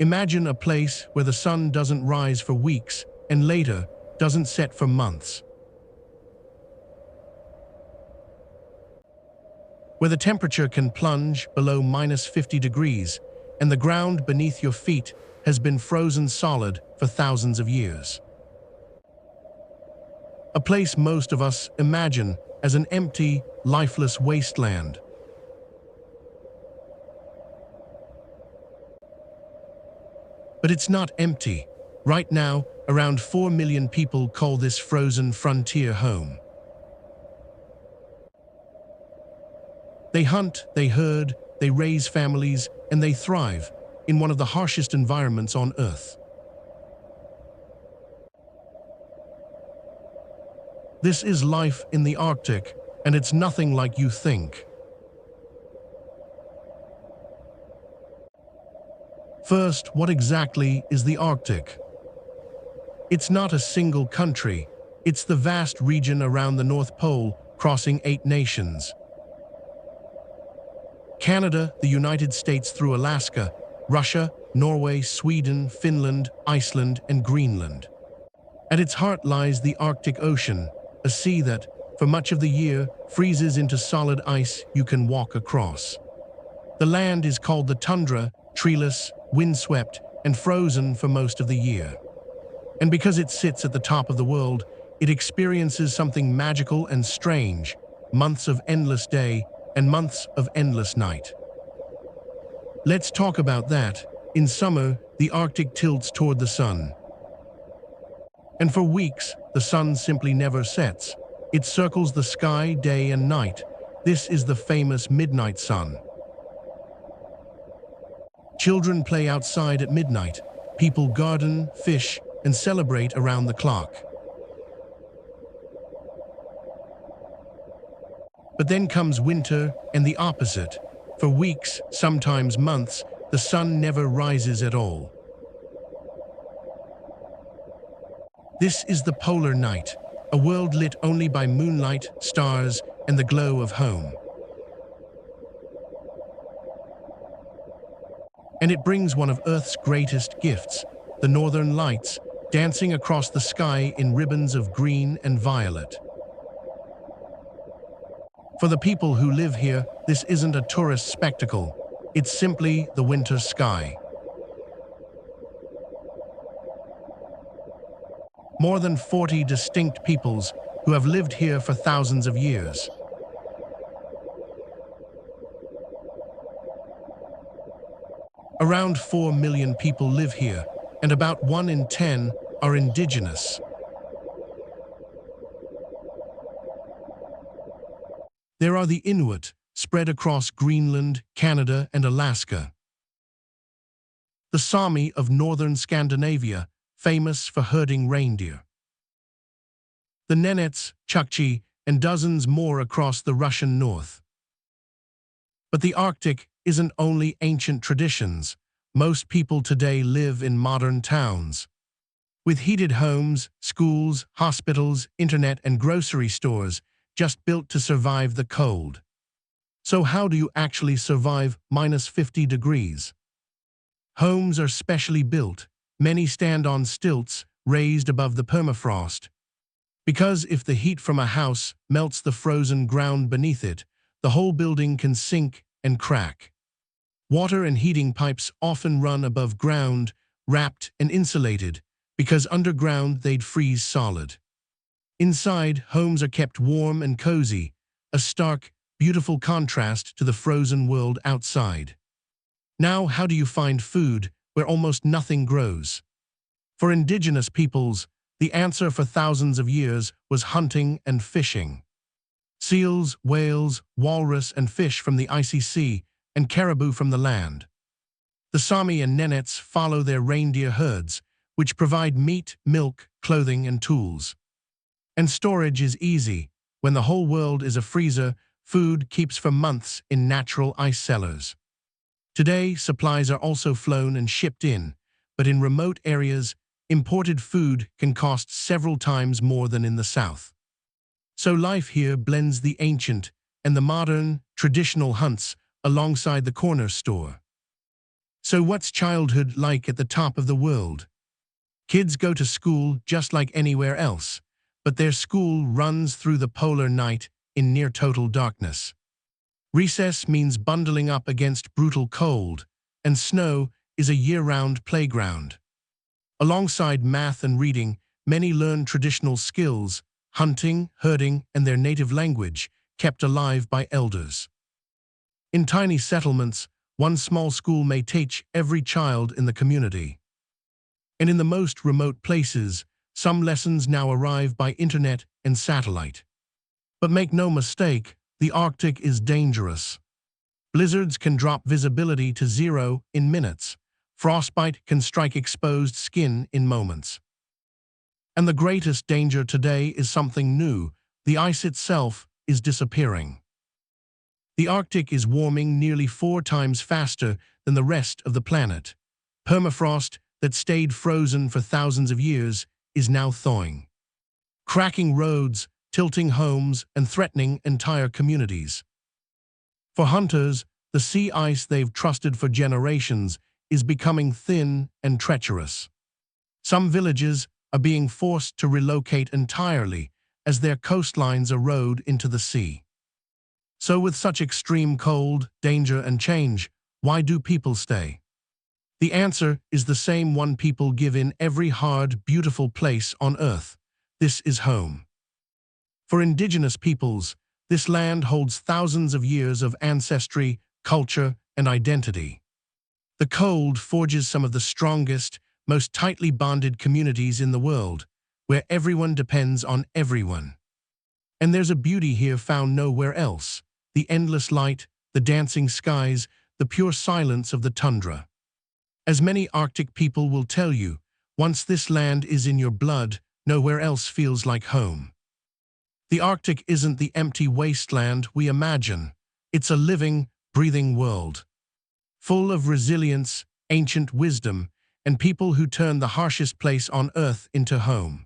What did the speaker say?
Imagine a place where the sun doesn't rise for weeks and later doesn't set for months. Where the temperature can plunge below -50 degrees and the ground beneath your feet has been frozen solid for thousands of years. A place most of us imagine as an empty, lifeless wasteland. But it's not empty. Right now, around 4 million people call this frozen frontier home. They hunt, they herd, they raise families, and they thrive in one of the harshest environments on Earth. This is life in the Arctic, and it's nothing like you think. First, what exactly is the Arctic? It's not a single country. It's the vast region around the North Pole, crossing 8 nations. Canada, the United States through Alaska, Russia, Norway, Sweden, Finland, Iceland, and Greenland. At its heart lies the Arctic Ocean, a sea that, for much of the year, freezes into solid ice you can walk across. The land is called the tundra, treeless, windswept, and frozen for most of the year. And because it sits at the top of the world, it experiences something magical and strange, months of endless day and months of endless night. Let's talk about that. In summer, the Arctic tilts toward the sun. And for weeks, the sun simply never sets. It circles the sky day and night. This is the famous midnight sun. Children play outside at midnight. People garden, fish, and celebrate around the clock. But then comes winter and the opposite. For weeks, sometimes months, the sun never rises at all. This is the polar night, a world lit only by moonlight, stars, and the glow of home. And it brings one of Earth's greatest gifts, the northern lights, dancing across the sky in ribbons of green and violet. For the people who live here, this isn't a tourist spectacle. It's simply the winter sky. More than 40 distinct peoples who have lived here for thousands of years. Around 4 million people live here, and about 1 in 10 are indigenous. There are the Inuit, spread across Greenland, Canada, and Alaska. The Sámi of northern Scandinavia, famous for herding reindeer. The Nenets, Chukchi, and dozens more across the Russian north. But the Arctic isn't only ancient traditions. Most people today live in modern towns. With heated homes, schools, hospitals, internet, and grocery stores, just built to survive the cold. So how do you actually survive -50 degrees? Homes are specially built. Many stand on stilts, raised above the permafrost. Because if the heat from a house melts the frozen ground beneath it, the whole building can sink and crack. Water and heating pipes often run above ground, wrapped and insulated, because underground they'd freeze solid. Inside, homes are kept warm and cozy, a stark, beautiful contrast to the frozen world outside. Now, how do you find food where almost nothing grows? For indigenous peoples, the answer for thousands of years was hunting and fishing. Seals, whales, walrus, and fish from the icy sea, and caribou from the land. The Sámi and Nenets follow their reindeer herds, which provide meat, milk, clothing, and tools. And storage is easy. When the whole world is a freezer, food keeps for months in natural ice cellars. Today, supplies are also flown and shipped in, but in remote areas, imported food can cost several times more than in the south. So life here blends the ancient and the modern, traditional hunts alongside the corner store. So what's childhood like at the top of the world? Kids go to school just like anywhere else, but their school runs through the polar night in near total darkness. Recess means bundling up against brutal cold, and snow is a year-round playground. Alongside math and reading, many learn traditional skills, hunting, herding, and their native language, kept alive by elders. In tiny settlements, one small school may teach every child in the community. And in the most remote places, some lessons now arrive by internet and satellite. But make no mistake, the Arctic is dangerous. Blizzards can drop visibility to zero in minutes. Frostbite can strike exposed skin in moments. And the greatest danger today is something new. The ice itself is disappearing. The Arctic is warming nearly 4 times faster than the rest of the planet. Permafrost that stayed frozen for thousands of years is now thawing, cracking roads, tilting homes, and threatening entire communities. For hunters, the sea ice they've trusted for generations is becoming thin and treacherous. Some villages are being forced to relocate entirely as their coastlines erode into the sea. So with such extreme cold, danger, and change, why do people stay? The answer is the same one people give in every hard, beautiful place on Earth. This is home. For indigenous peoples, this land holds thousands of years of ancestry, culture, and identity. The cold forges some of the strongest, most tightly bonded communities in the world, where everyone depends on everyone. And there's a beauty here found nowhere else: the endless light, the dancing skies, the pure silence of the tundra. As many Arctic people will tell you, once this land is in your blood, nowhere else feels like home. The Arctic isn't the empty wasteland we imagine. It's a living, breathing world, full of resilience, ancient wisdom, and people who turn the harshest place on Earth into home.